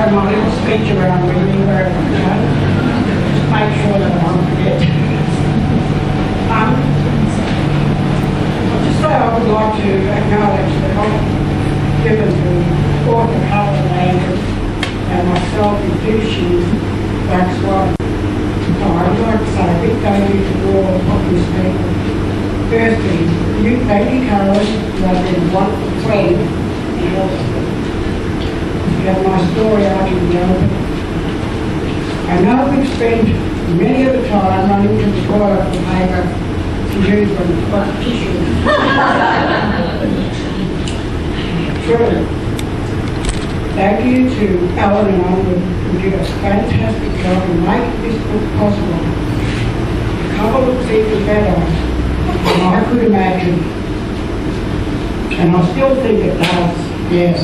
throw my little speech around with me wherever I go. Just make sure that I don't forget. Just I would like to acknowledge the help given to author Carolyn, Landon and myself in finishing Swan. So I'd like to say a big thank you to all of these people. Firstly, thank you, Carolyn. You have been a wonderful friend and helped me. You have my story out in the open. I know we've spent many of the time running to the toilet for paper to use from tissues. True. Thank you to Ellen and Eileen who did a fantastic job in making this book possible. The cover looks even better than I could imagine. And I still think it does. Yes,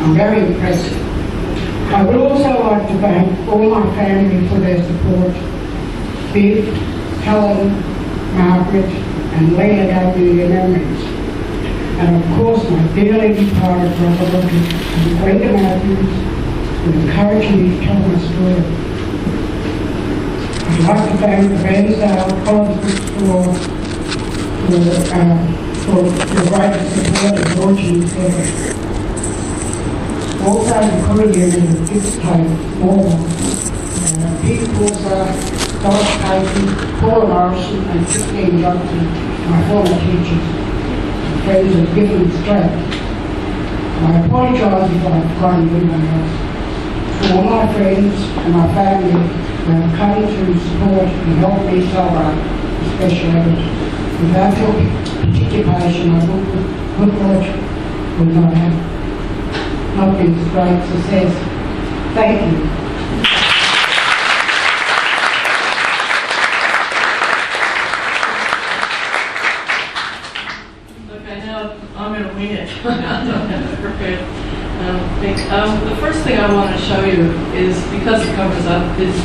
I'm very impressed. I would also like to thank all my family for their support. Viv, Helen, Margaret and Leah gave me their memories. And of course my dearly departed brother and Brenda Matthews who encouraged me to tell my story. I'd like to thank the Baysdale College Bookstore for the great support of launching the service. Also the Courier and the Gift Tape, Morgan, Peter Corsa, Doris Casey, Paula Morrison and Christine Johnson, my former teachers. Friends have given me strength. I apologise if I've forgotten anyone else. To all my friends and my family who have come to support and help me celebrate the special event. Without your participation, my book would not have been a great success. Thank you. I'm going to wing it. I don't have it prepared. The first thing I want to show you is, because it covers up this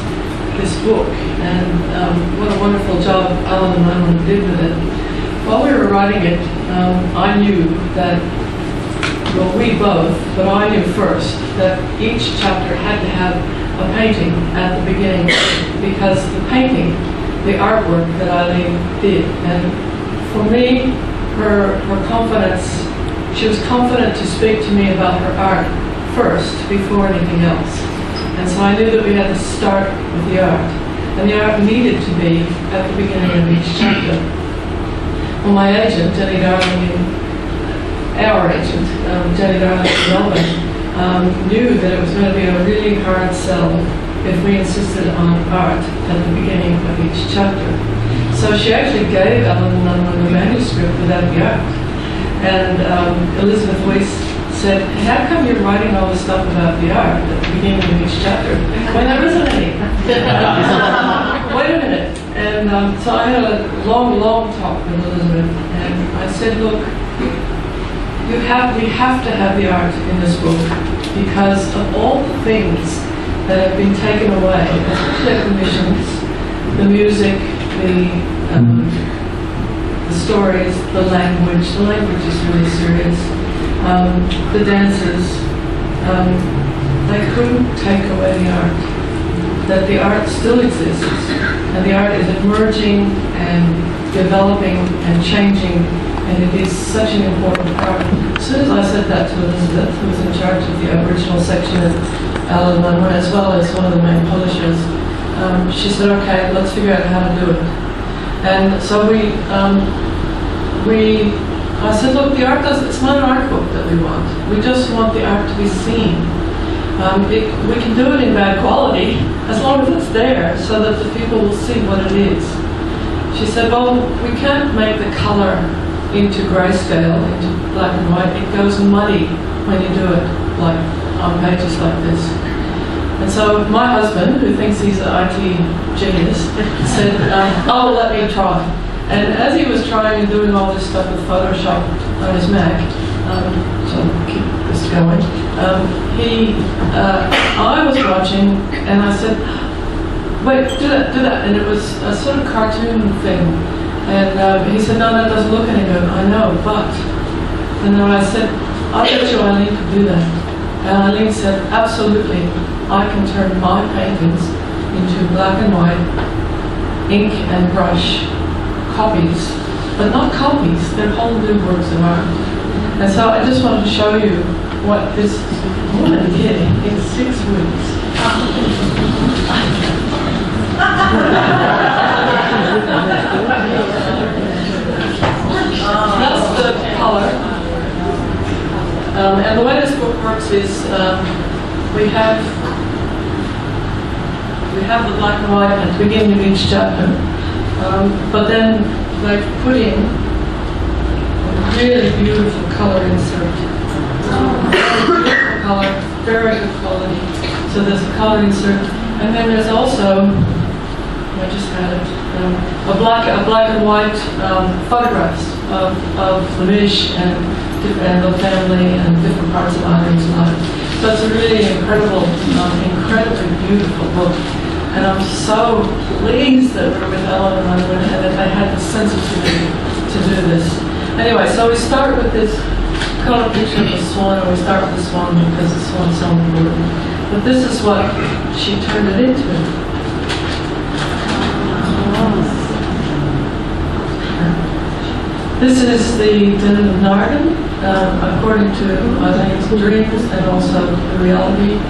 book, and what a wonderful job Alan and Eileen did with it. While we were writing it, I knew that, well, we both, but I knew first that each chapter had to have a painting at the beginning, because the painting, the artwork that Eileen did, and for me, her confidence, she was confident to speak to me about her art first before anything else. And so I knew that we had to start with the art. And the art needed to be at the beginning of each chapter. Well, my agent, Jenny Darling, our agent, Jenny Darling in Melbourne, knew that it was going to be a really hard sell if we insisted on art at the beginning of each chapter. So she actually gave Ellen the manuscript without the art. And Elizabeth Weiss said, how come you're writing all this stuff about the art at the beginning of each chapter when there isn't any? Wait a minute. And so I had a long talk with Elizabeth, and I said, look, we have to have the art in this book because of all the things that have been taken away, especially the commissions, the music, the stories, the language. The language is really serious. The dances, they couldn't take away the art. That the art still exists, and the art is emerging and developing and changing, and it is such an important part. As soon as I said that to Elizabeth, who was in charge of the Aboriginal section at Landon, as well as one of the main publishers, she said, okay, let's figure out how to do it. And so I said, look, the art it's not an art book that we want. We just want the art to be seen. We can do it in bad quality as long as it's there so that the people will see what it is. She said, well, we can't make the color into grayscale, into black and white. It goes muddy when you do it, like on pages like this. And so my husband, who thinks he's an IT genius, said, oh, let me try. And as he was trying and doing all this stuff with Photoshop on his Mac, so I'll keep this going, I was watching and I said, wait, do that. And it was a sort of cartoon thing. And he said, no, that doesn't look any good. I know, but. And then I said, I bet you Eileen could do that. And Eileen said, absolutely, I can turn my paintings into black and white, ink and brush copies, but not copies, they're whole new works of art. And so I just wanted to show you what this woman did in 6 weeks. That's the color. And the way this book works is we have the black and white at the beginning of each chapter, but then they put in a really beautiful color insert. Beautiful color, very good quality. So there's a color insert, and then there's also, I just had it, a black and white photographs of the Mish and the family and different parts of Eileen's life. So it's a really incredibly beautiful book. And I'm so pleased that we're with Ellen and Landon and that they had the sensitivity to do this. Anyway, so we start with this color picture of the swan, and we start with the swan because the swan's so important. But this is what she turned it into. This is the Din of Nargan, according to Eileen's dreams and also the reality.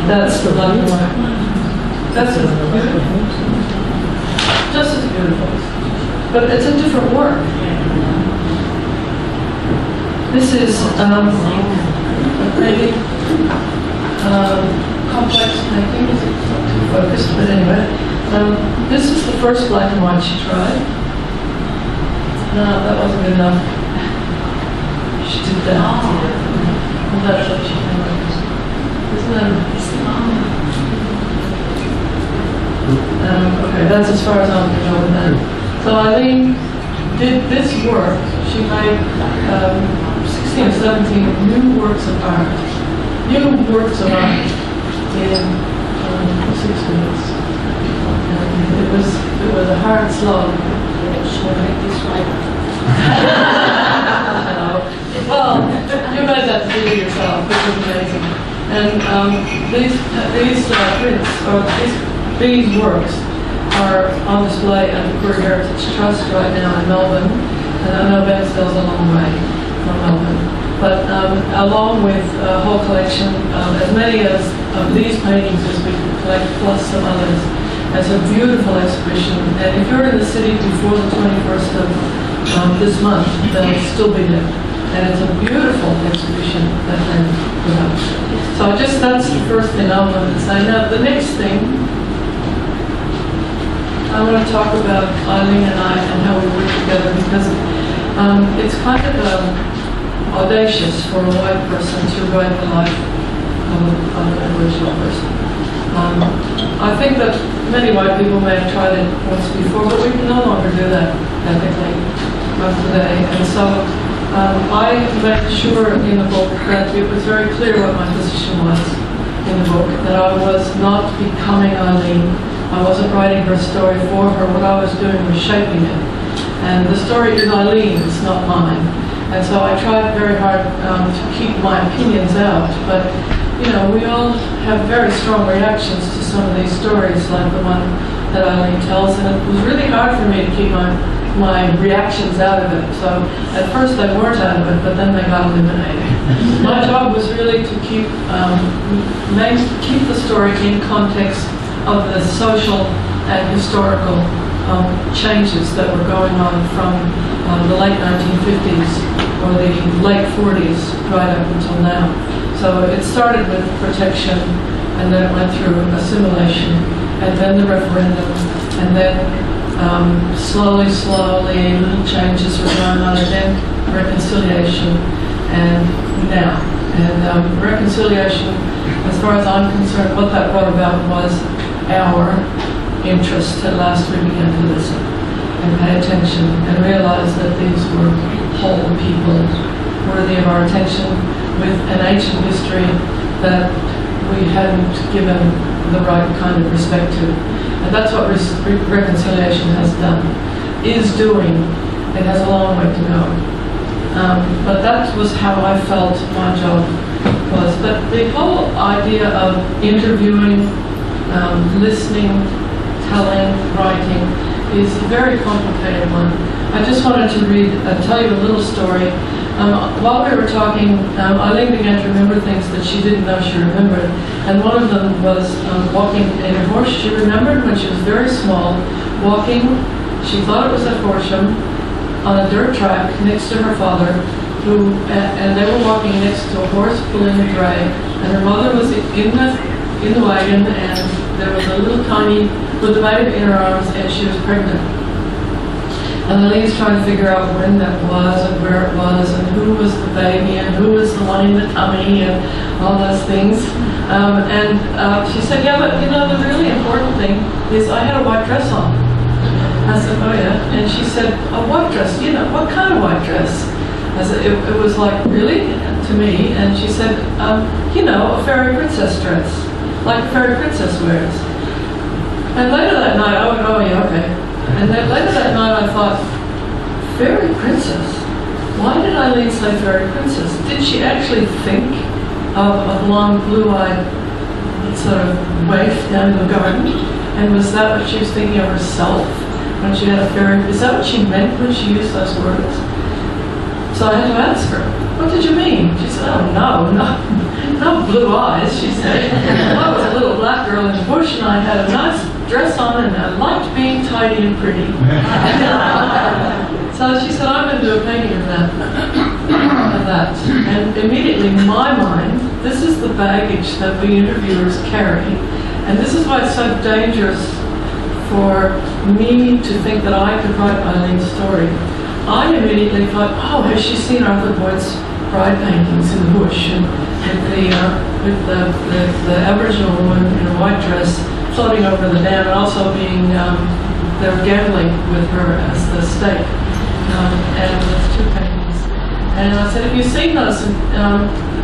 That's the black and white. That's as beautiful. Just as beautiful. But it's a different work. This is maybe complex painting. It's not too focused, but anyway. This is the first black and white she tried. No, that wasn't good enough. She did that. Well, that's what she did. Isn't that okay, that's as far as I'm going to go with that. So Eileen did this work. She made 16 or 17 new works of art. New works of art in 6 weeks. And it was a hard slog. She'll make this right. Well, you made that video yourself, which was amazing. And these prints, or these works, are on display at the Queer Heritage Trust right now in Melbourne. And I know Bairnsdale's a long way from Melbourne. But along with a whole collection, as many of these paintings as we could collect, plus some others, it's a beautiful exhibition. And if you're in the city before the 21st of this month, they'll still be there. And it's a beautiful exhibition that they put up. So that's the first thing I wanted to say. Now, the next thing, I want to talk about Eileen and I and how we work together, because it's kind of audacious for a white person to write the life of an Aboriginal person. I think that many white people may have tried it once before, but we can no longer do that ethically today. And so I made sure in the book that it was very clear what my position was in the book, that I was not becoming Eileen. I wasn't writing her story for her. What I was doing was shaping it. And the story is Eileen's, not mine. And so I tried very hard to keep my opinions out. But, you know, we all have very strong reactions to some of these stories, like the one that Eileen tells. And it was really hard for me to keep my reactions out of it. So at first they weren't out of it, but then they got eliminated. My job was really to keep the story in context of the social and historical changes that were going on from the late 1950s or the late 40s right up until now. So it started with protection, and then it went through assimilation, and then the referendum, and then slowly, little changes were going on, and then reconciliation, and now. And reconciliation, as far as I'm concerned, what that brought about was our interest. At last we began to listen and pay attention and realize that these were whole people worthy of our attention, with an ancient history that we hadn't given the right kind of respect to. And that's what reconciliation has done, is doing. It has a long way to go. But that was how I felt my job was. But the whole idea of interviewing, listening, telling, writing is a very complicated one. I just wanted to tell you a little story. While we were talking, Eileen began to remember things that she didn't know she remembered. And one of them was walking in a horse. She remembered when she was very small, walking, she thought it was at Horsham, on a dirt track next to her father, and they were walking next to a horse pulling a dray, and her mother was in the wagon, and there was a little tiny, with a baby in her arms, and she was pregnant. And Eileen's trying to figure out when that was, and where it was, and who was the baby, and who was the one in the tummy, and all those things. She said, yeah, but the really important thing is I had a white dress on. I said, oh yeah. And she said, a white dress, what kind of white dress? I said, it was like, really? To me. And she said, a fairy princess dress, like a fairy princess wears. And later that night, I went, oh yeah, okay. And then later that night I thought, fairy princess? Why did Eileen say fairy princess? Did she actually think of a blonde, blue-eyed sort of waif down in the garden? And was that what she was thinking of herself when she had a fairy? Is that what she meant when she used those words? So I had to ask her, what did you mean? She said, oh no blue eyes, she said. I was a little black girl in the bush and I had a nice dress on and I liked being tidy and pretty. So she said, I'm going to do a painting of that. And immediately in my mind, this is the baggage that we interviewers carry. And this is why it's so dangerous for me to think that I could write Eileen's story. I immediately thought, oh, has she seen Arthur Boyd's bride paintings in the bush, and with the Aboriginal woman in a white dress floating over the dam, and also being they were gambling with her as the stake, and with two paintings. And I said, have you seen those?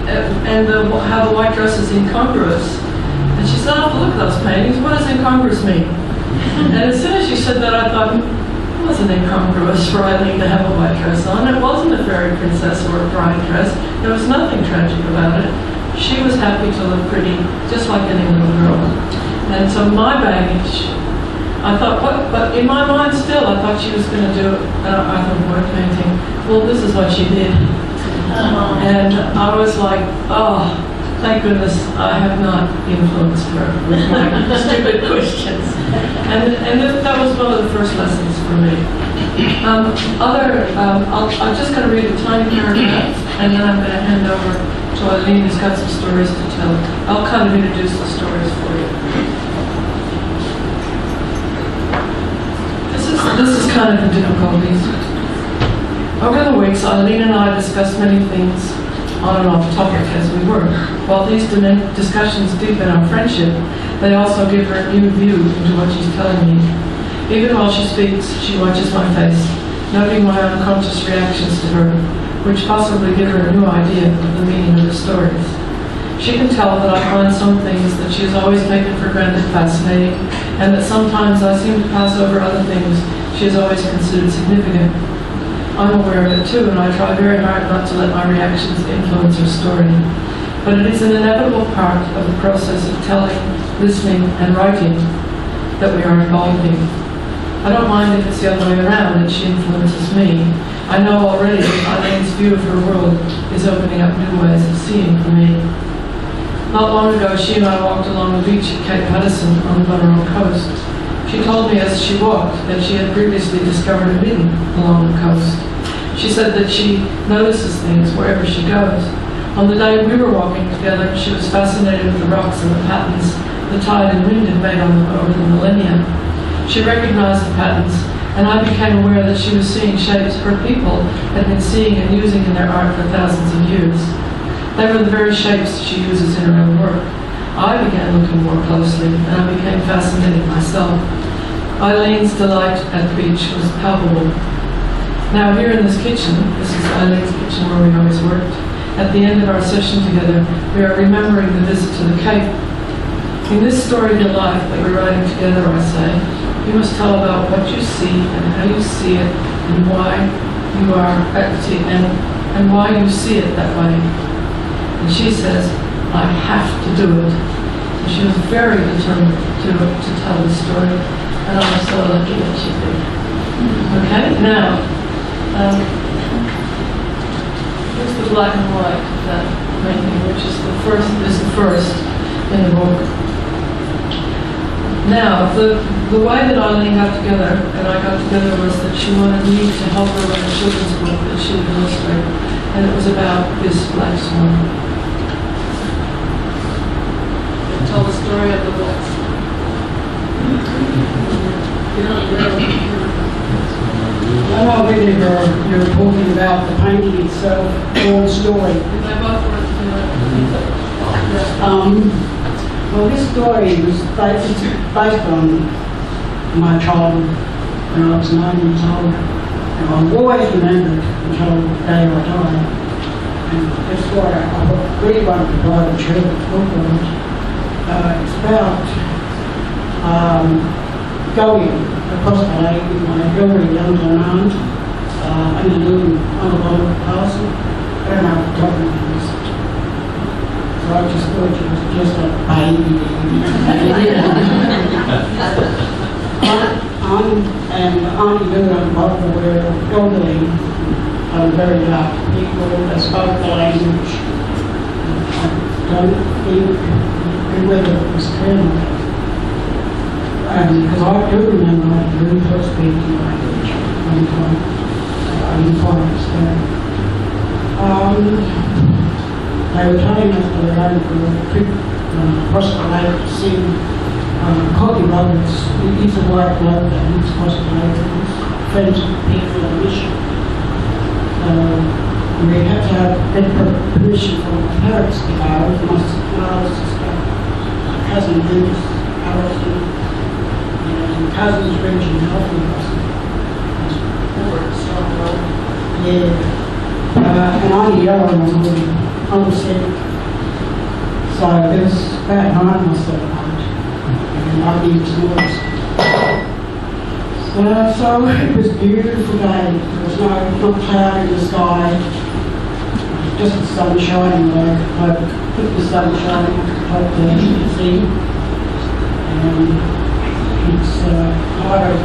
How the white dress is incongruous? And she said, I'll have to look at those paintings. What does incongruous mean? And as soon as she said that, I thought, it wasn't incongruous for Eileen to have a white dress on. It wasn't a fairy princess or a bride dress. There was nothing tragic about it. She was happy to look pretty, just like any little girl. And so my baggage, I thought, what? But in my mind still, I thought she was going to do an Arthur Boyd painting. Well, this is what she did. And I was like, oh, thank goodness I have not influenced her with my stupid questions. And that was one of the first lessons for me. I'm just going to read a tiny paragraph, and then I'm going to hand over to Eileen, who's got some stories to tell. I'll kind of introduce the stories for you. This is kind of the difficulties. Over the weeks, Eileen and I discussed many things on and off topic as we were. While these discussions deepen our friendship, they also give her a new view into what she's telling me. Even while she speaks, she watches my face, noting my unconscious reactions to her, which possibly give her a new idea of the meaning of the stories. She can tell that I find some things that she has always taken for granted fascinating, and that sometimes I seem to pass over other things she has always considered significant. I'm aware of it too, and I try very hard not to let my reactions influence her story. But it is an inevitable part of the process of telling, listening, and writing that we are involved in. I don't mind if it's the other way around and she influences me. I know already that Eileen's view of her world is opening up new ways of seeing for me. Not long ago, she and I walked along the beach at Cape Hudson on the Bunnerong coast. She told me as she walked that she had previously discovered a midden along the coast. She said that she notices things wherever she goes. On the day we were walking together, she was fascinated with the rocks and the patterns the tide and wind had made on them over the millennia. She recognized the patterns, and I became aware that she was seeing shapes her people had been seeing and using in their art for thousands of years. They were the very shapes she uses in her own work. I began looking more closely, and I became fascinated myself. Eileen's delight at the beach was palpable. Now here in this kitchen, this is Eileen's kitchen where we always worked, at the end of our session together, we are remembering the visit to the Cape. In this story of your life that we're writing together, I say, you must tell about what you see and how you see it and why you are equity and why you see it that way. And she says, I have to do it. So she was very determined to tell the story, and I was so lucky that she did. Okay, now, here's the black and white of that painting, which is the first in the book. Now, the way that Eileen got together, and I got together, was that she wanted me to help her write a children's book that she would illustrate, and it was about this black swan. Tell the story of the black swan. I know really you're talking about the painting itself, or the story. Well, this story was based on my childhood when I was 9 years old. And I've always remembered until the day I died. And this story, I really wanted to write a children's book on it. It's about going across the lake with my very young aunt and a little unalone castle. I don't know what the topic is. So I just thought she was just a baby. And Auntie Lou and Papa were elderly, very dark people that spoke the language. I don't think whether it was Colonel. Because I do remember I really first speaking language one time. I didn't quite understand. They were telling us they were going for a trip across the lake to see Cotty Roberts. He's a white bloke that lives across the lake. He's friends with people on a mission. We had to get permission from my parents to go with my sister, cousin Bruce, Carolyn, and cousins Reggie and helping us. Yeah. And I'm yellow and I'm sick. So there was about 9 of us that night. And I didn't notice. So it was a beautiful day. There was no cloud in the sky. Just the sun shining like the sun shining up there, you can see. And it's hard.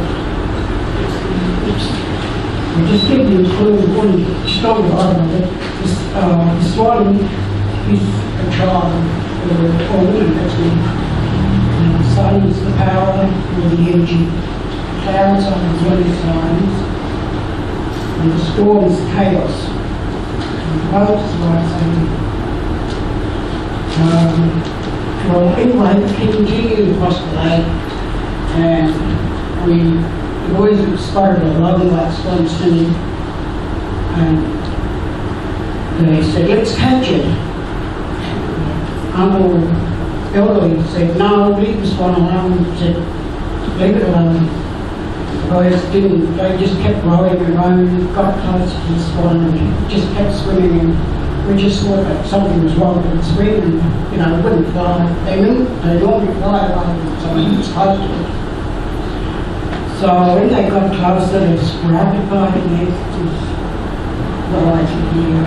We just give you one strong argument. The Swan is a child, or woman actually. The sun is the power or the energy. Clouds are the zodiac signs. And the storm is chaos. And the boat is right saying. Well, anyway, we continued across the lake, and the boys had spotted a long white swan swimming, and they said, let's catch it. Uncle Elderly said, no, leave the swan alone. He said, leave it alone. The boys didn't, they just kept rowing and rowing, got close to the swan and just kept swimming, and we just thought that something was wrong with the swim, and it wouldn't fly. They normally fly away when something was close to it. So when they got closer, they just grabbed it by the neck, well, I could hear.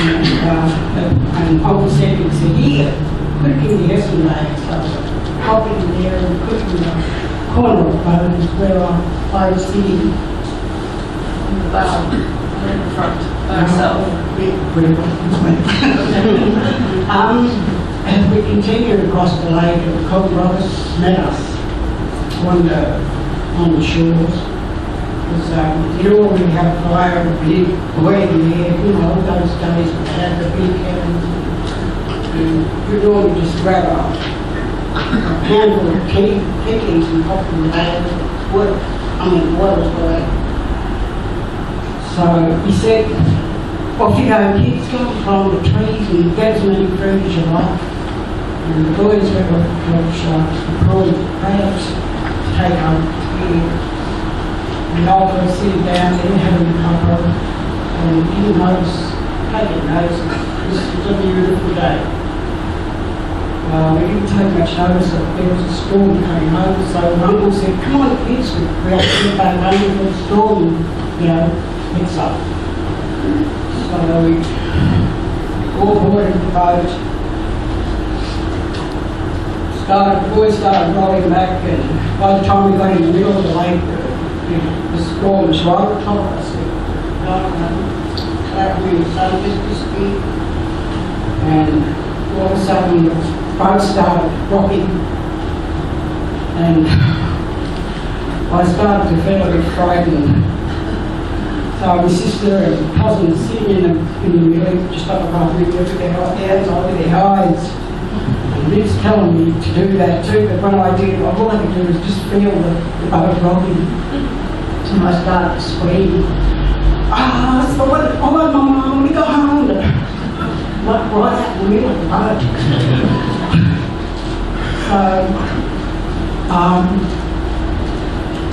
And Uncle said, here, quick in the yesterday. So hopping in there and quick in the corner of the boat is where I was sitting In the bow, or in the front, by herself. As we continued across the lake, the Cold Brothers met us on the shores. You already have fire, a big boiling there, those days we had the big cabins. You'd normally just grab a handful of pickings and pop them in the water. Water was boiling. So he said, off you go, kids, go and climb the trees and get as many fruit as you like. And the boys were sharks and prawns and crabs to take home here. And I'll go sitting down there having a cuppa, and didn't notice, taking notice, this was a beautiful day. We didn't take much notice that there was a storm coming over, so Uncle said, come on kids, we have to get back home for the storm, mix up. So we all boarded the boat. The boys started rowing back, and by the time we got in the middle of the lake, the squall was right on top of us. That we started just disappeared. And all of a sudden the boat started rocking, and I started to feel a bit frightened. So my sister and cousin were sitting in the middle, just up above me, with their hands over their eyes. And Liv's telling me to do that too, but when I did, all I could do was just feel the boat rocking. And I started to scream. So oh Mum, I want to go home. Right out in the middle of the boat.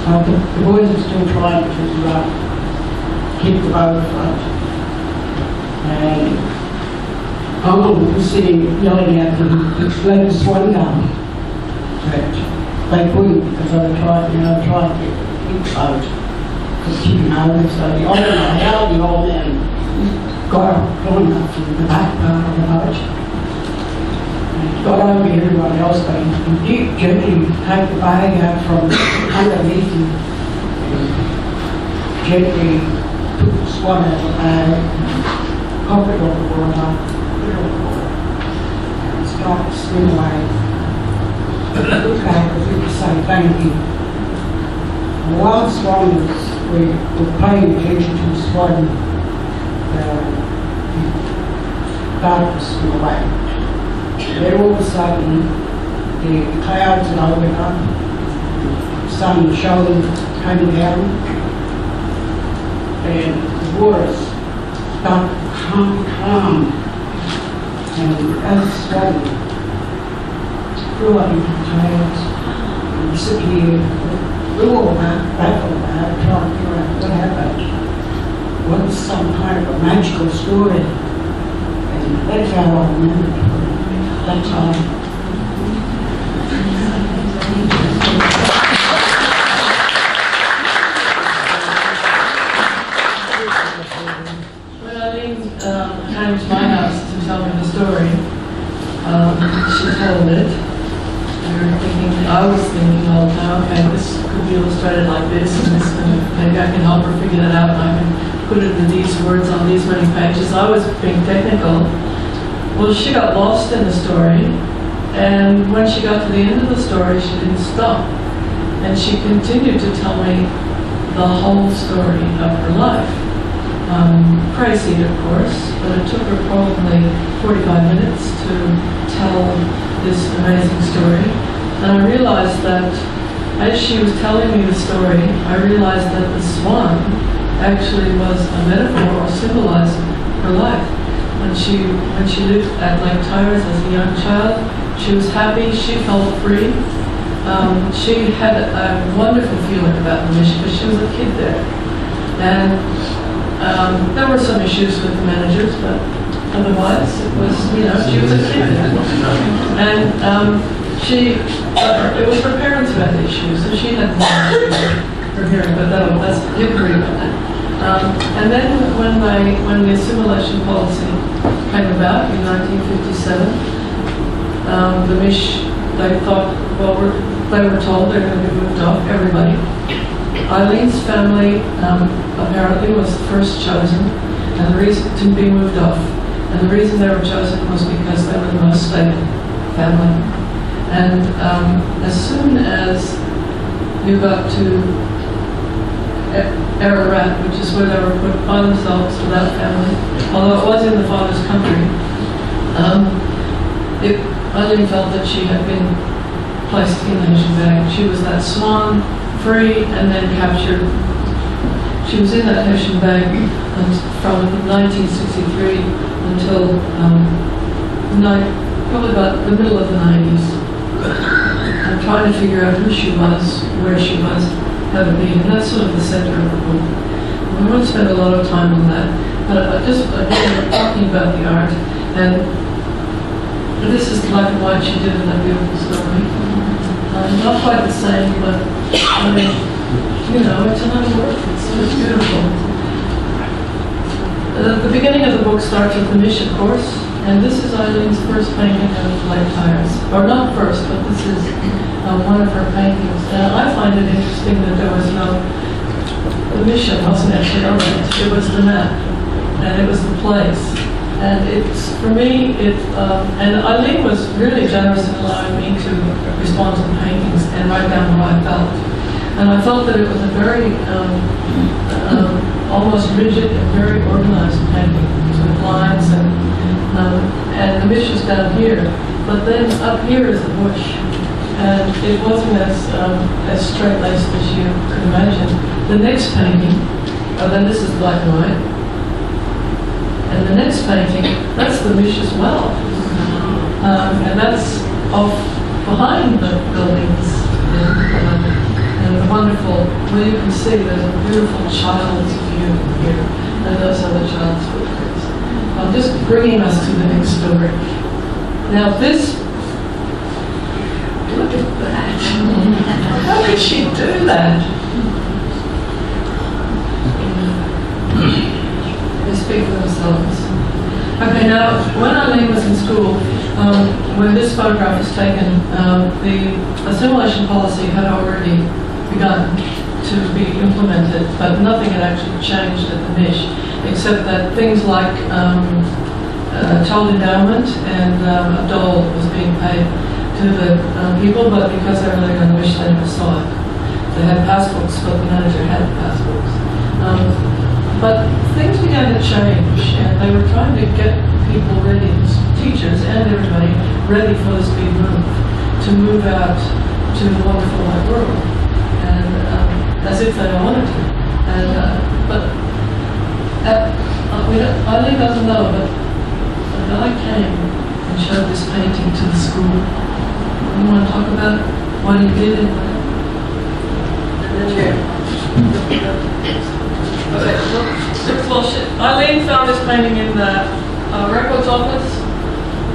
So, the boys are still trying to keep the boat afloat. And Uncle was sitting yelling at them to let the Swan down. But they couldn't because they were trying to keep the boat. Just keep him over. So the old man, how the old man got up, going up from the back part of the boat. And got over everyone else, but he did gently take the bag out from underneath him and gently took the Swan out of the bag, popped it on the water, put it on the water, and started to swim away. Look back as if to say thank you. And while the Swan was, we were paying attention to the Swan, darkness went away. Then all of a sudden, the clouds had opened up, the sun shone, came down, and the water started to calm. And as the Swan flew up into the clouds and disappeared, we were all baffled about it, trying to figure out what happened. What was some kind of a magical story. And that's how I remember it. That time. When Eileen came to my house to tell me the story, she told it. I was thinking all the time, okay, this could be illustrated like this, and this, and maybe I can help her figure that out, and I can put it in these words on these many pages. I was being technical. Well, she got lost in the story, and when she got to the end of the story, she didn't stop. And she continued to tell me the whole story of her life. Crazy, of course, but it took her probably 45 minutes to tell this amazing story. And I realized that as she was telling me the story, I realized that the Swan actually was a metaphor or symbolized her life. When she lived at Lake Tyres as a young child, she was happy, she felt free. She had a wonderful feeling about the mission because she was a kid there. And there were some issues with the managers, but otherwise it was, she was a kid there. And it was her parents who had issues, and she had her hearing, but that's you agree with that. And then when the assimilation policy came about in 1957, the Mish, they thought, well, they were told they're going to be moved off, everybody. Eileen's family apparently was first chosen, and the reason to be moved off, and the reason they were chosen was because they were the most stable family. And as soon as you got to Ararat, which is where they were put by themselves without family, although it was in the father's country, Eileen felt that she had been placed in the Haitian bag. She was that Swan, free and then captured. She was in that Haitian bag from 1963 until probably about the middle of the 90s. I'm trying to figure out who she was, where she was, how to be, and that's sort of the center of the book. We won't spend a lot of time on that, but just again, talking about the art, and this is black and white. She did in that beautiful story. Not quite the same, but I mean, it's another work. It's beautiful. The beginning of the book starts with the mission course, and this is Eileen's first painting of light tires. Or not first, but this is one of her paintings. I find it interesting that there was the mission wasn't actually on it. It was the map, and it was the place. And it's, for me, and Eileen was really generous in allowing me to respond to the paintings and write down what I felt. And I felt that it was a very almost rigid and very organized painting with lines and the bush is down here, but then up here is the bush, and it wasn't as straight-laced as you could imagine. The next painting, then this is black and white, and the next painting, that's the bush as well, and that's off behind the buildings. And the wonderful, well, you can see there's a beautiful child's view here, and those are the child's footprints. I'm just bringing us to the next story. Now this, look at that. How could she do that? They speak for themselves. Okay, now, when Eileen was in school, when this photograph was taken, the assimilation policy had already begun to be implemented, but nothing had actually changed at the MISH, except that things like child endowment and a dole was being paid to the people, but because they were living on the MISH, they never saw it. They had passbooks, but the manager had the passbooks. But things began to change, and they were trying to get people ready, teachers and everybody, ready for this big move, to move out to the wonderful wide world, and as if they wanted to. And Eileen doesn't know, but a guy came and showed this painting to the school. You want to talk about what he did and Eileen found this painting in the records office,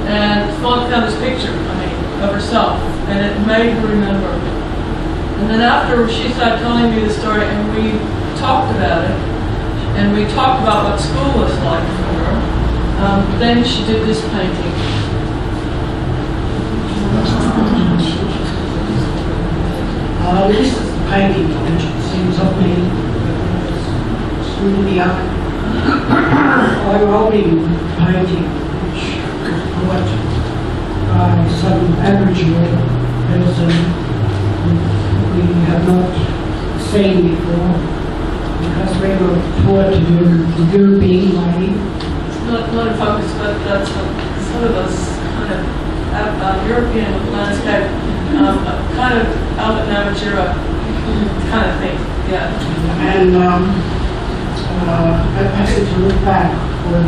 and Swan found this picture, of herself, and it made her remember. And then after she started telling me the story, and we talked about it, and we talked about what school was like for her, then she did this painting. This is the painting which it seems of me. Really eye-rolling painting which was brought by some Aboriginal person we have not seen before, because we were taught to do the European way. It's not a focus, but that's sort of a kind of European landscape, kind of Albert Namatjira kind of thing, yeah. And I had to look back when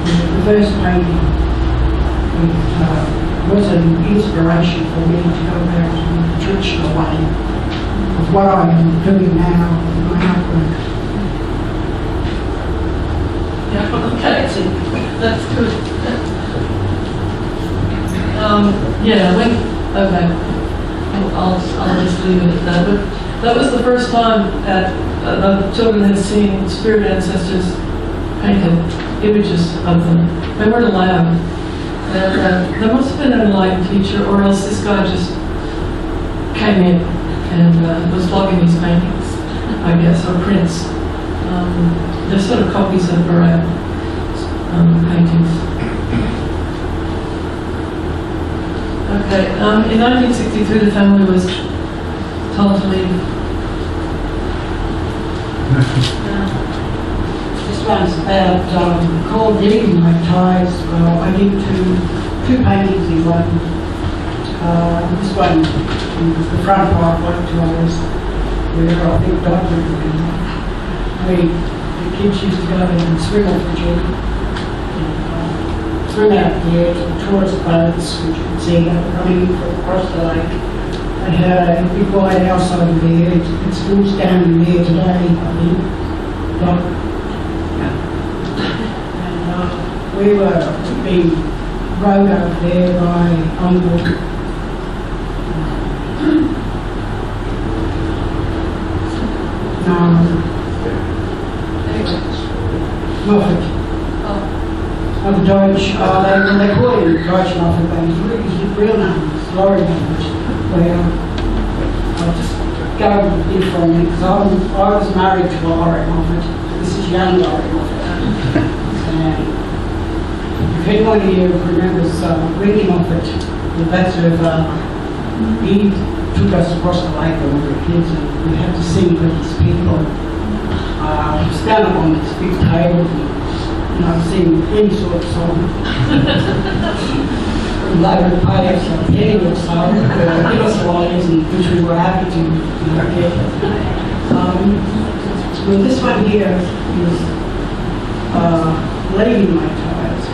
the first painting was an inspiration for me to go back to the traditional way of what I am doing now with my artwork. Yeah, okay, that's good. Okay. I'll just leave it at that. But that was the first time that the children had seen spirit ancestors painted images of them. They weren't allowed. And there must have been an enlightened teacher, or else this guy just came in and was flogging these paintings, I guess, or prints. They're sort of copies of Barat paintings. Okay, in 1963 the family was told to leave. This one's about cold digging my ties. I did two paintings in one. This one, the front part, white ties, where I think Dr. the kids used to go and swim off the jetty. Swim out there to the tourist boats, which you can see coming across the lake. They had a big wide house over there. It's still standing there today, I think. And we were being rowed over there by Uncle. Moffat. Of Deutsch, they call him Deutsch Moffat, but his real name is Laurie Moffat. I'll just go in for a minute, because I was married to Laurie Moffat. This is young Laurie Moffat. And if anyone here remembers Ricky Moffat, that's sort of, he took us across the lake when we were kids, and we had to sing with these people. Stand up on this big table and sing any sort of song. They would pay us a penny or so, give us lines, which we were happy to get. Well, this one here is Leaving My Tires.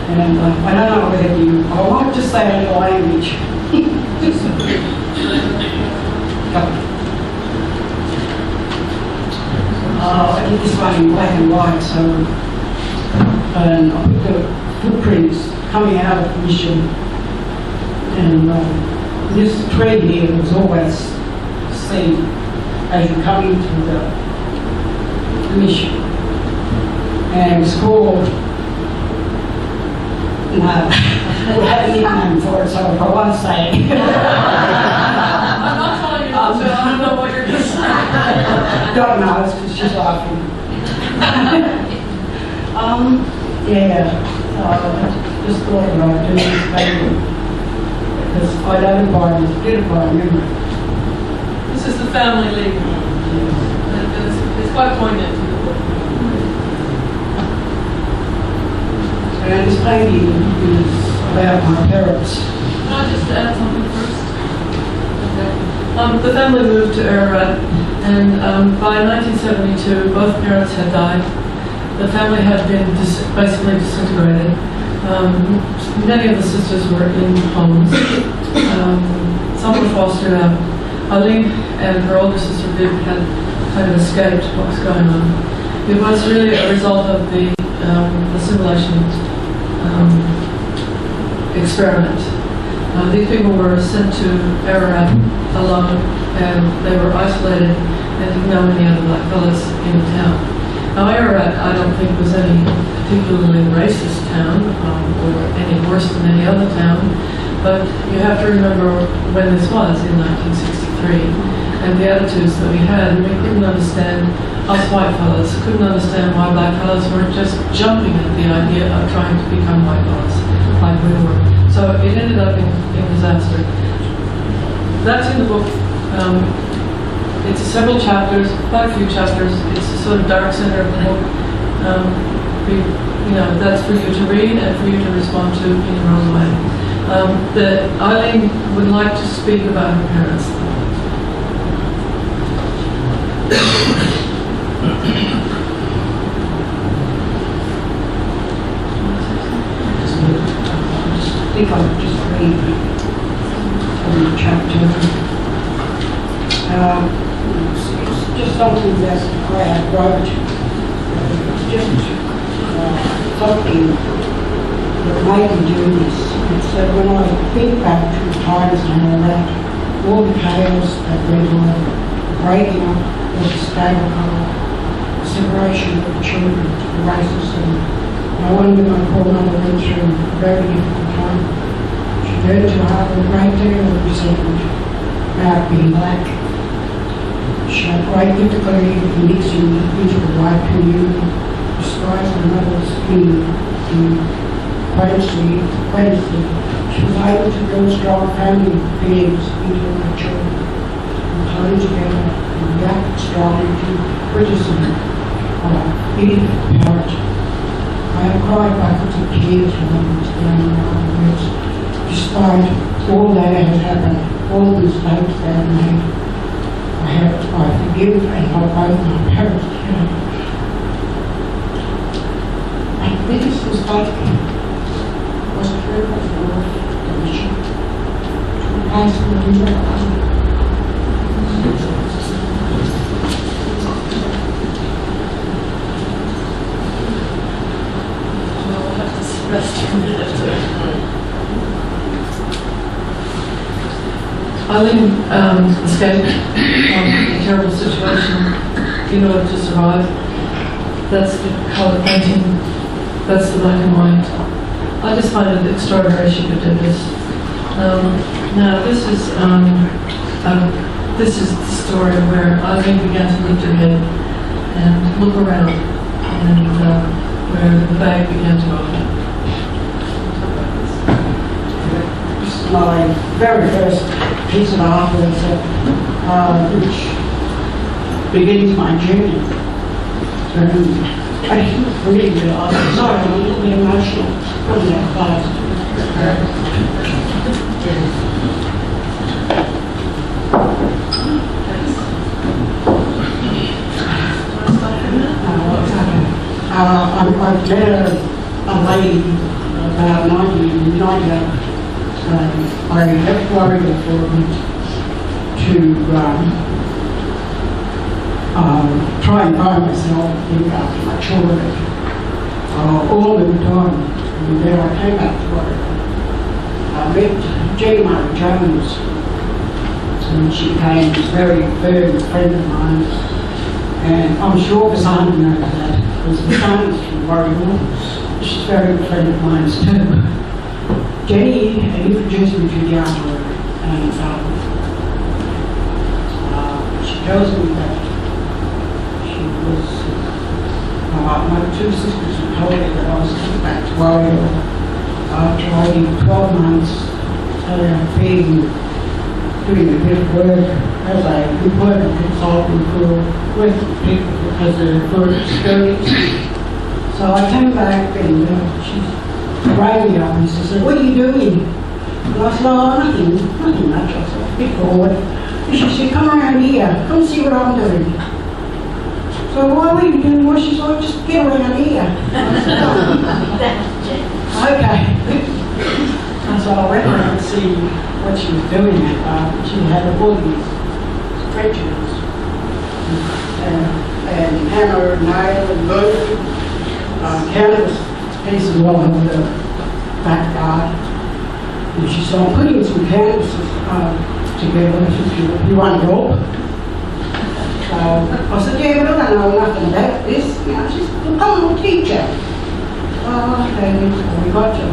And I don't know whether I might just say it in the language. I did this one in black and white, so and I put the footprints coming out of the mission, and this tree here was always seen as you come into the mission, and it was called, no, we had a nickname for it, so if I want to say it. I'm not telling you not to, I don't know what you're going to say. Don't know, it's because she's laughing. Just thought about doing this baby, because I don't buy this beautiful memory. This is the family leaving. It's quite poignant to the book. And this painting is about my parents. Can I just add something first? Okay. The family moved to Ararat, and by 1972, both parents had died. The family had been basically disintegrated. Many of the sisters were in homes. Some were fostered out. Eileen and her older sister Viv had kind of escaped what was going on. It was really a result of the assimilation experiment. These people were sent to Ararat alone, and they were isolated and didn't know any other black fellas in the town. Now, Ararat, I don't think was any particularly racist town, or any worse than any other town, but you have to remember when this was, in 1963, and the attitudes that we had, and we couldn't understand, us white fellas couldn't understand why black fellas weren't just jumping at the idea of trying to become white fellas, like we were. So it ended up in disaster. That's in the book. It's several chapters, quite a few chapters. It's a sort of dark center of the book. That's for you to read and for you to respond to in your own way. Eileen would like to speak about her parents. I think I'll just read from the chapter. It's just something that I wrote, just something that made me do this. It's that when I think back to the times and all that, all the chaos that went on, the breaking up of the stable couple, the separation of the children, the racism, I wonder my poor mother went through a very difficult time. She learned to have a great deal of resentment about being black. She had great difficulty in mixing into the white community, despite her mother's pregnancy. She was able to build strong family beings into her children, and come together and react strongly to criticism of being a parent. I have cried buckets of tears when I was down in my words, despite all that has happened, all the mistakes that I've made. I forgive and I both my parents together. My biggest mistake was to turn my love the mission to rise from the river. Eileen escaped from a terrible situation in order to survive. that's the colour painting, that's the black and white. I just find it extraordinary she could do this. Now this is the story where Eileen began to lift her head and look around, and where the bag began to open. This is my very first piece of artwork, which begins my journey. I didn't really realise. Sorry, I'm a little bit emotional. Putting that close. I met a lady about 90 I left Florida for to try and find myself, look after my children, all in time. And then I came back to Florida. I met Jenny Murray Jones, and she became a very, very friend of mine. And I'm sure Vasana knows that, because Vasana's from Warrior. She's a very good friend of mine too. Jenny introduced me to the artwork, and she tells me that she was, my two sisters had told her that I was coming back to Warrior after only 12 months being doing a bit of work as a employment consultant for working people because of their work experience. So I came back and she rang me up and she said, "What are you doing?" And I said, "Oh, nothing much." I said, "A bit bored." And she said, "Come around here, come see what I'm doing." So why were you doing what? She said, "Just get around here." I said, "Oh, okay." And so I went around to see what she was doing. She had all these stretchers and hammer, nail, and boot, canvas pieces all over the back guard. And she said, "I'm putting some canvases together. She said, you want help?" So I said, "Yeah, but I don't know nothing about this." You know, she said, "Well, come on, teach you." Oh, okay, we got you.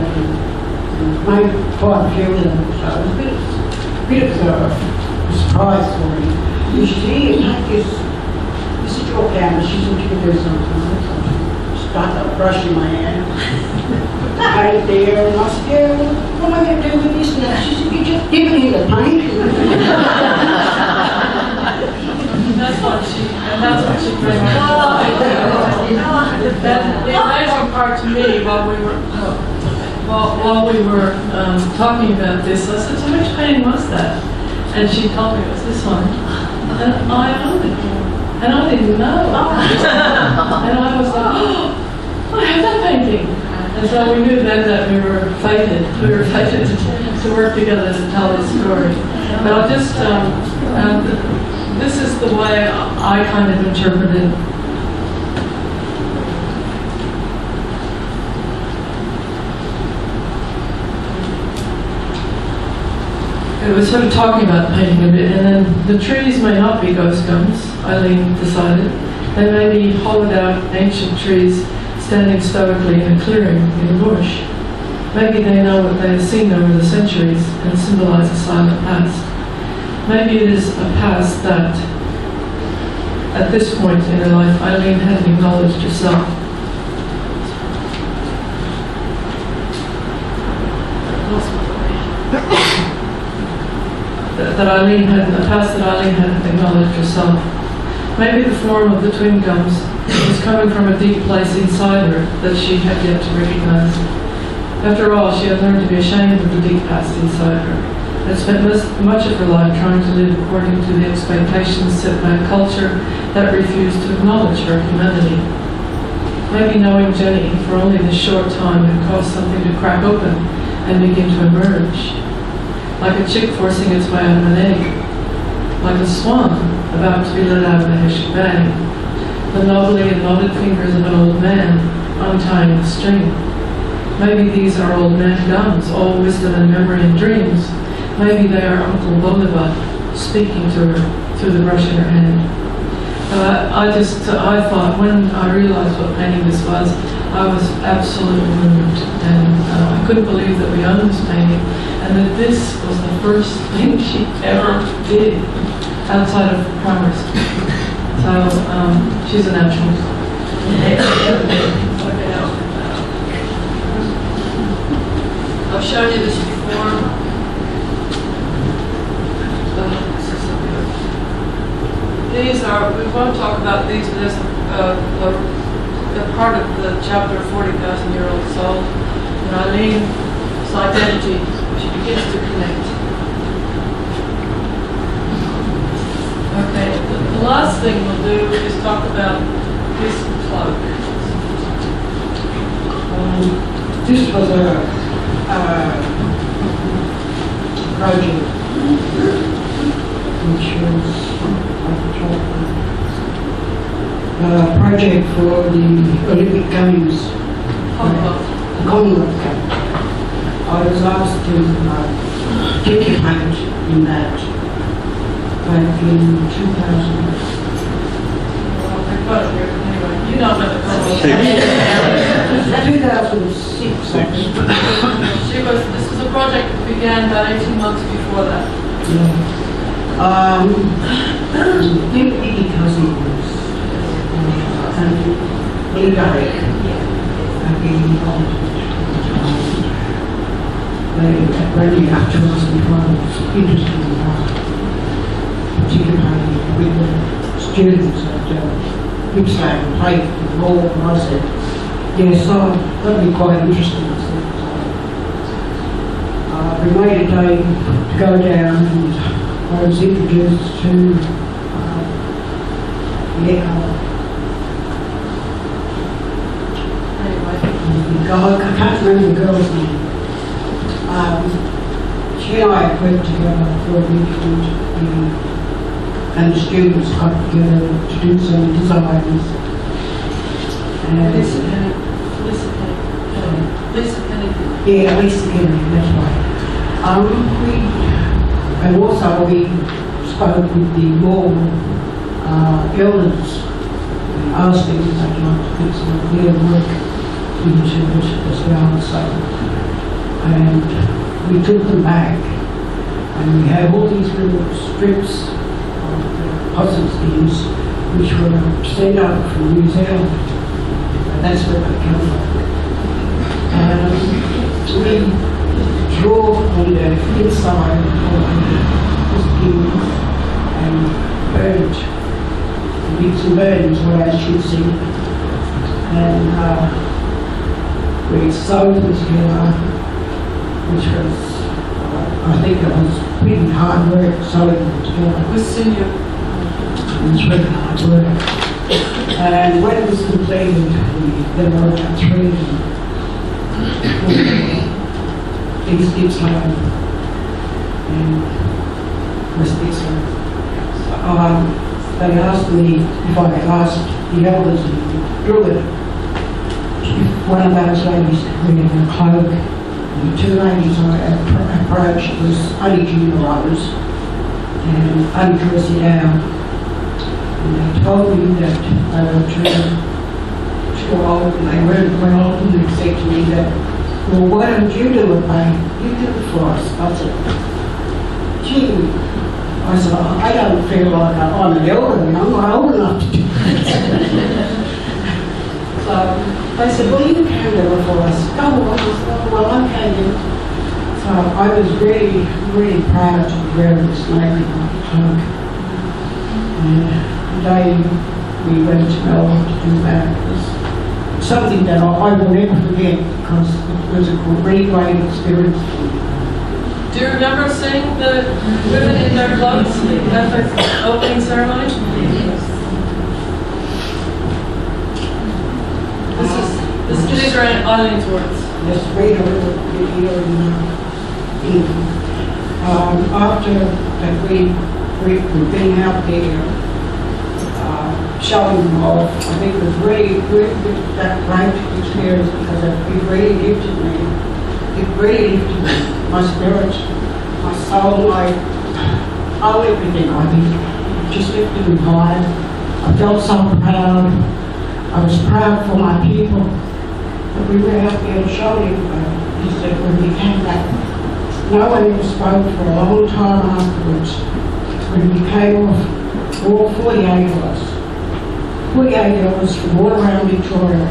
Made quite a few of them, so it was a bit of a surprise for me. And she said, "Here, take this is your canvas." She said, "You can do something." So I started brushing my hand, put the paint there, and I said, "Yeah, well, what am I going to do with this now?" She said, "You just dip it in the paint." That's what she pretty much the amazing part to me while we were talking about this, I said, "So which painting was that?" And she told me it was this one. And I owned it. And I didn't know. And I was like, "Oh, I have that painting." And so we knew then that we were fated. We were fated to work together to tell this story. But I just, this is the way I kind of interpreted it was sort of talking about painting a bit, and then the trees may not be ghost gums, Eileen decided. They may be hollowed out ancient trees standing stoically in a clearing in the bush. Maybe they know what they have seen over the centuries and symbolize a silent past. Maybe it is a past that, at this point in her life, Eileen hadn't acknowledged herself. A past that Eileen hadn't acknowledged herself. Maybe the form of the twin gums was coming from a deep place inside her that she had yet to recognize. After all, she had learned to be ashamed of the deep past inside her, and spent much of her life trying to live according to the expectations set by a culture that refused to acknowledge her humanity. Maybe knowing Jenny for only this short time had caused something to crack open and begin to emerge. Like a chick forcing its way out of an egg. Like a swan about to be let out of a hessian bag. The knobbly and knotted fingers of an old man untying the string. Maybe these are old man gums, all wisdom and memory and dreams. Maybe they are Uncle Bolivar speaking to her through the brush in her hand. I thought, when I realised what painting this was, I was absolutely moved, and I couldn't believe that we owned this painting, and that this was the first thing she ever did outside of primary school. So she's a natural. I've shown you this before. These are, we won't talk about these, but there's a part of the chapter 40,000-year-old soul. And Eileen's identity, she begins to connect. Okay, the last thing we'll do is talk about this cloak. This was a project which was project for the Olympic Games, the Commonwealth Games. I was asked to participate in that back in 2000. You know what the Commonwealth Games 2006, I think. This was a project that began about 18 months before that. Yeah. Big cousins and Blue Derek have been involved. They rang up to us and was interested in participating with the students at Gippsland played the ball, and I said, yes, that'd be quite interesting. We made a day to go down, and I was introduced to the I can't remember the girl's name. She and I worked together for a weekend, and the students got together to do some designs. Lisa Kennedy. Yeah, Lisa Kennedy, that's right. And also we spoke with the law elders and asked them if they'd like to put some of their work into it as well. So, and we took them back, and we have all these little strips of the positives which were sent over from New Zealand. And that's where they come from. We draw on the inside of the skin and burnt. Bits and burns what I should see. And we sewed them together, which was, I think it was pretty hard work sewing them together. With sinew. It was really hard work. And when it was completed, there were about 3 of them. East Gippsland and West Gippsland. They asked me if I had asked the elders who drew it if one of those ladies could wear a cloak. And the 2 ladies I approached was only junior-riders and undressed it out. And they told me that they were too old and they weren't well, and they said to me that, well, why don't you do it, babe? You do it for us. I said, gee. I said, I don't feel like I'm an elder and I'm not old enough to do it. So they said, well, you can do it for us. Go on. I said, well, I can do it. So I was really, really proud to be wearing this navy cloak. And the day we went to Melbourne to do that, it was something that I will never forget because it was a really great experience. Do you remember seeing the women in their clothes at the opening ceremony? These are Eileen's words. Yes, read a little bit here after that we've been out there showing them off. I think it was really that great experience because it really lifted me. It really lifted my spirit, my soul, my whole everything. I think just lifted me higher. I felt so proud. I was proud for my people. But we were out there showing, he said, when we came back, no one ever spoke for a long time afterwards. When we came off, all 48 of us. 48 of us from all around Victoria.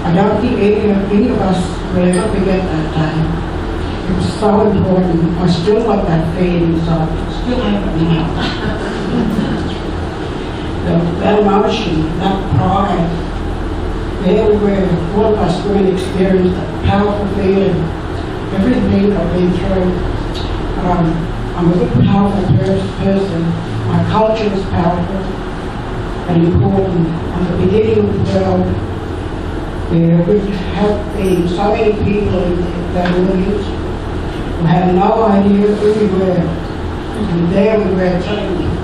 I don't think any of us will ever forget that day. It was so important. I still got that feeling inside. I still have it now. That emotion, that pride. There we were, all of us really experienced that powerful feeling. Everything I've been through. I'm a very powerful person. My culture is powerful and important. I'm the beginning of the world. There would have been so many people in that audience who had no idea who we were. And there we were telling them.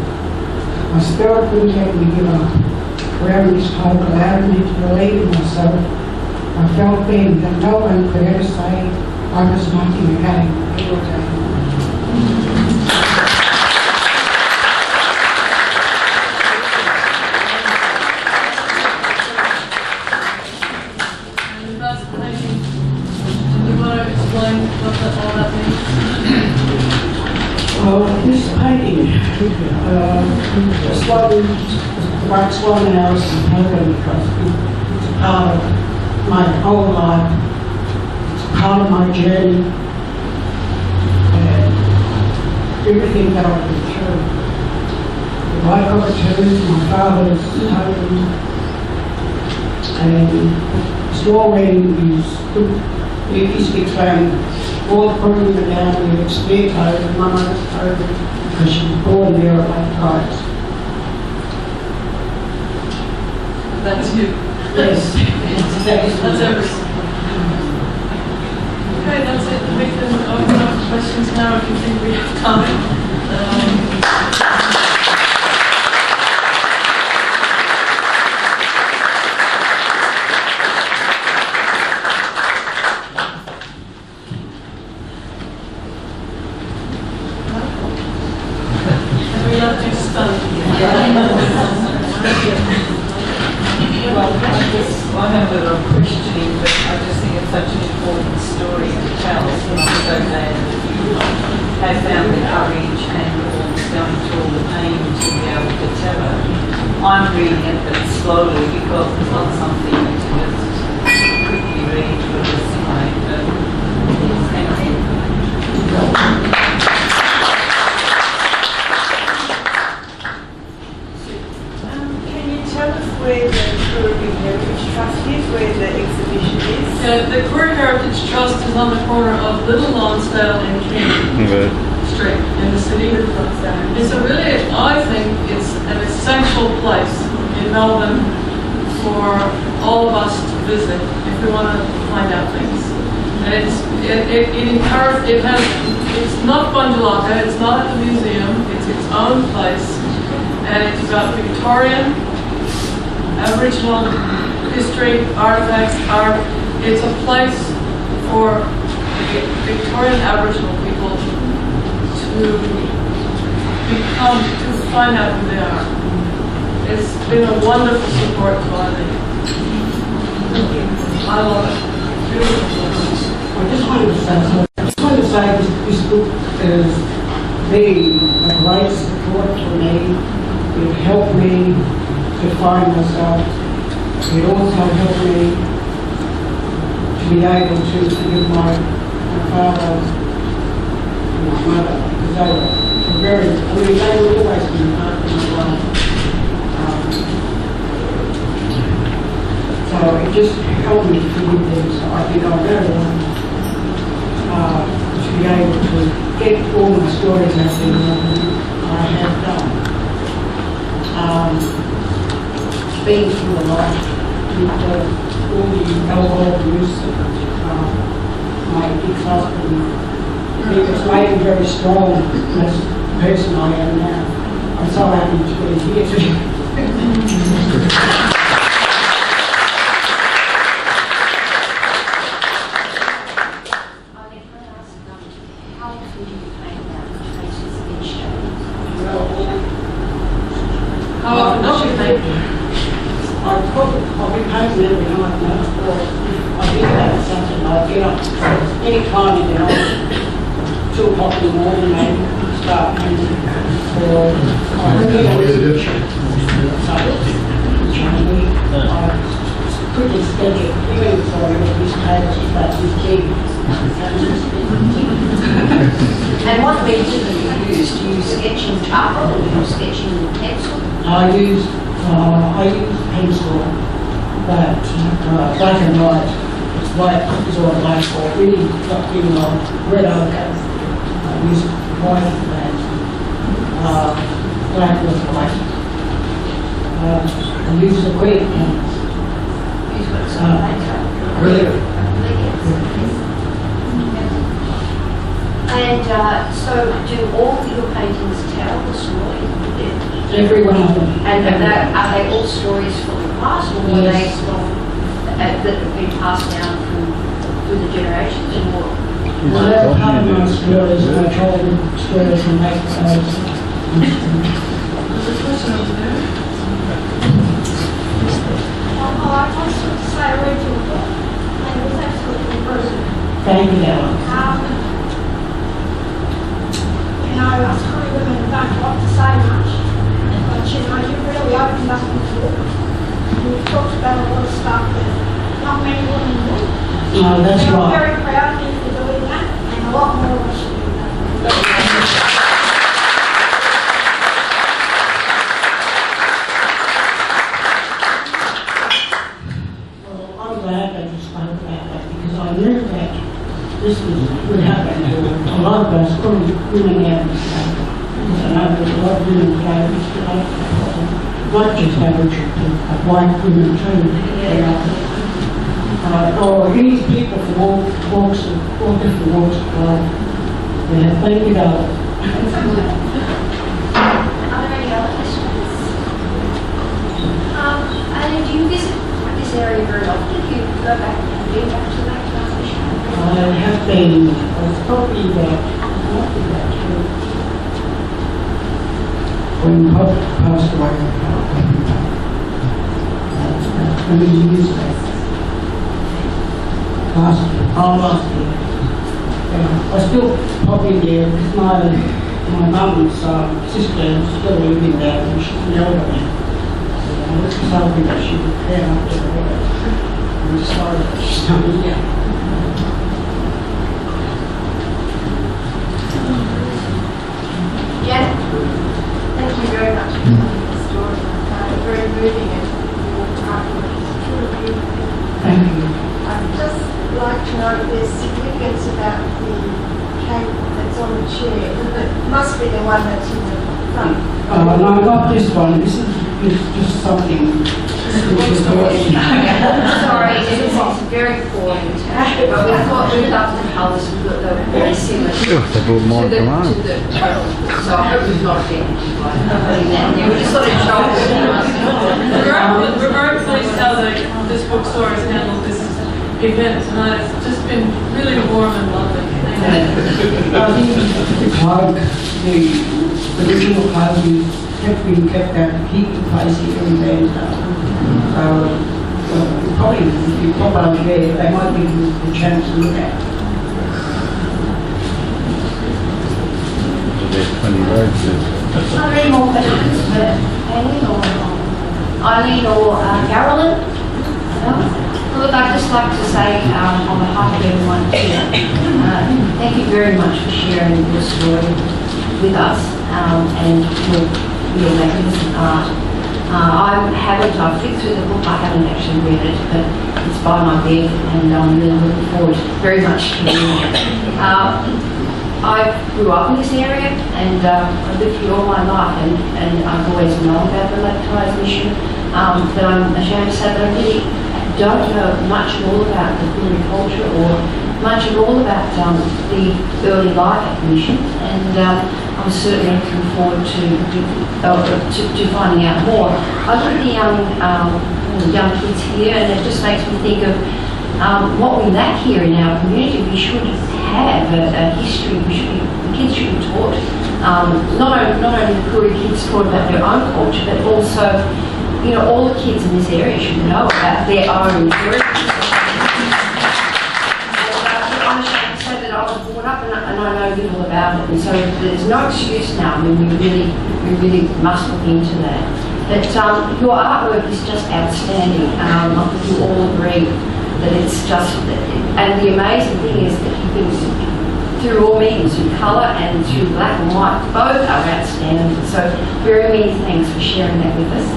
My spirit wouldn't let me give up. Wearing this cloak allowed me to believe in myself. I felt then that no one could ever say I was nothing again. This painting, Swan and Allison Carolyn, because it's a part of my whole life. It's a part of my journey. And everything that I've been through. The right opportunities, my father's home. And Swan is explaining all the problems that down there, spare clothes, and Mama over because she was born there at that times. That's you. Yes. That's everything. Okay, that's it. We can open up for questions now if you think we have time. I know that I'm questioning, but I just think it's such an important story to tell, and I'm so glad that you have found the courage and going through all the pain to be able to tell her. I'm reading it, but slowly, because it's not something that you just quickly read or decide, but thank you. Can you tell us where the Koori Heritage Trust is, where the exhibition is? The Koori Heritage Trust is on the corner of Little Lonsdale and King Street in the city. It's a really, I think, it's an essential place in Melbourne for all of us to visit if we want to find out things. And it's not Bunjalaka, it's not at the museum, it's its own place, and it's about Victorian, Aboriginal history, artifacts, art. It's a place for Victorian Aboriginal people to find out who they are. It's been a wonderful support to Eileen. I love it. Beautiful. I just wanted to say this book has been a great support for me. It helped me to find myself. It also helped me to be able to forgive my father and my mother, because they were always been part of my life. So it just helped me to forgive them. So I think I'm very lucky to be able to get all my stories out there that I have done. Being through a lot with all the alcohol abuse, my ex-husband, it's made me very strong as the person I am now. I'm so happy to be here today. How often does she think? any time you get on, 2 o'clock in the morning, maybe, start painting. Or quickly schedule, even before I get these pages, but with Jim. And what medium do you use? Do you use sketching charcoal or do you use sketching pencil? I use pencil, but black and white. White is all black or really got really on red ochre. I use white for that. Black with white. I use acrylic paints. Acrylic. And so do all of your paintings tell the story? Every one of them. And are they all stories from the past, or were they from that have been passed down through the generations? Or Well, they're part of my stories, and I try to do stories and make those. There's a question over there. I just want to say I read your book and it was absolutely brilliant. Thank you, Alan. You know, us kind of women don't like to say much, but you know, you really opened up the book. You've talked about a lot of stuff that not many women do. No, that's And I'm right. very proud of you for doing that, and a lot more of us should do that. Well, I'm glad that you spoke about that because I knew that this would happen to a lot of us, women out in Australia. Because I know there's a lot of women today who still have that problem. Not just Aboriginal people, but white women too. Or any people from all different walks of life. Yeah, thank you, darling. Are there any other questions? And do you visit this area very often? Do you go back and do back to that transition? I have been, probably about when Pop passed away, many years ago. Last year. I still pop in there because my mum's sister is still living there and she's an elderly. I was just hoping that she would care after the war. I'm sorry that she's not here. Yeah. Thank you very much for telling the story. Very moving and truly beautiful. Thank you. I'd just like to know the significance about the cake that's on the chair. It must be the one that's in the front. No, not this one. This is just something. Sorry, it's very poor intact, but we thought we loved the colours, we thought they were very similar to the total. So I hope we've not offended you by putting that in there. We just thought it'd show us. We're very pleased how this bookstore has handled this event tonight. It's just been really warm and lovely. Thank you. The cloak, the original cloak is kept out to keep the place here and there. Probably if you pop over there, they might give you the chance to look at. Are there any more questions for Eileen or Carolyn? No? Look, I'd just like to say on behalf of everyone here, thank you very much for sharing your story with us and your magnificent art. I've flicked through the book, I haven't actually read it, but it's by my bed and I'm really looking forward very much to reading it. I grew up in this area and I've lived here all my life and I've always known about the lactase mission, but I'm ashamed to say that I really don't know much at all about the culinary culture or much at all about the early life mission, and I'm certainly looking forward to finding out more. I look at the young kids here and it just makes me think of what we lack here in our community. We should have a history. The kids should be taught, not only the Koori kids taught about their own culture, but also, all the kids in this area should know about their own heritage. I and I was brought up and I know little about it, and so there's no excuse now. I mean, we really must look into that. But your artwork is just outstanding. I think you all agree that it's just, and the amazing thing is that you can, through all mediums, through colour and through black and white, both are outstanding. So very many thanks for sharing that with us.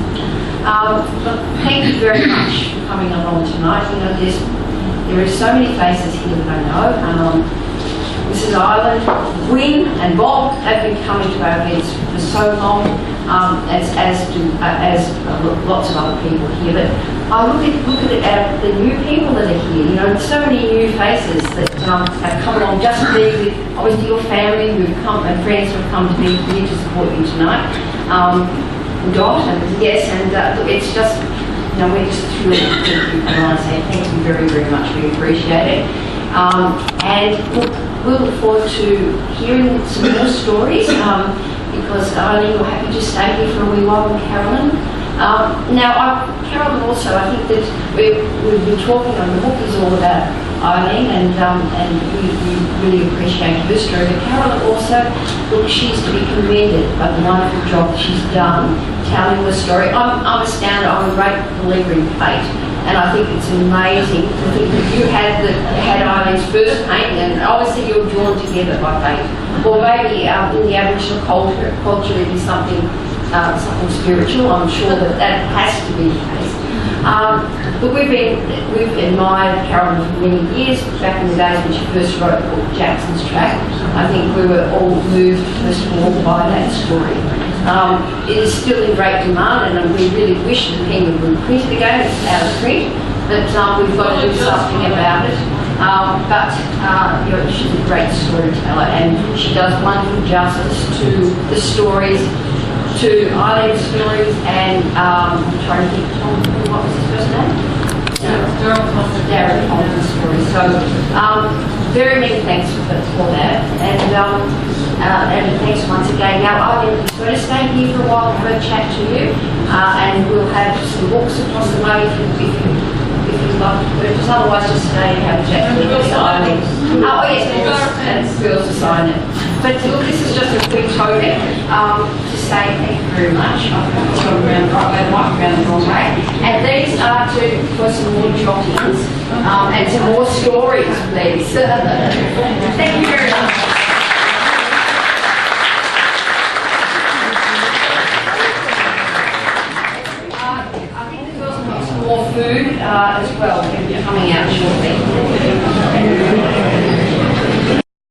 But thank you very much for coming along tonight. You know, there are so many faces here that I know. Mrs. Eileen, Wynne and Bob have been coming to our events for so long, as do lots of other people here. But I look at the new people that are here. You know, so many new faces that have come along just to be with, obviously, your family who've come and friends who've come to be here to support you tonight. Dot, and yes, and look, it's just, you know, we're just thrilled. Thank you, and I say thank you very, very much. We appreciate it. And we'll look forward to hearing some more stories, because Eileen, we're happy to stay here for a wee while with Carolyn. Carolyn also, I think that we've been talking on the book is all about Eileen, and we really appreciate her story. But Carolyn also, look, she's to be commended by the wonderful job that she's done telling the story. I'm astounded. I'm a great believer in fate, and I think it's amazing to think that you had Eileen's first painting, and obviously you're drawn together by fate. Or maybe in the Aboriginal culture it is something spiritual. I'm sure that has to be the case. But we've admired Carolyn for many years. Back in the days when she first wrote the book Jackson's Track, I think we were all moved first of all by that story. It is still in great demand, and we really wish the pen would be printed again. It's out of print, but we've got to do something about it. You know, she's a great storyteller, and she does wonderful justice to the stories, to Eileen's stories, and I'm trying to think, what was his first name? Darren Holden's story. So, very many thanks for that, and thanks once again. Now, Eileen is going to stay here for a while and have a chat to you, and we'll have some books across the way if you'd like to purchase. Otherwise, just stay and have a chat to Eileen. Oh yes, and girls to sign it. But look, this is just a quick token to say thank you very much. I've gone around the wrong way. And these are for some more jottings and some more stories, please.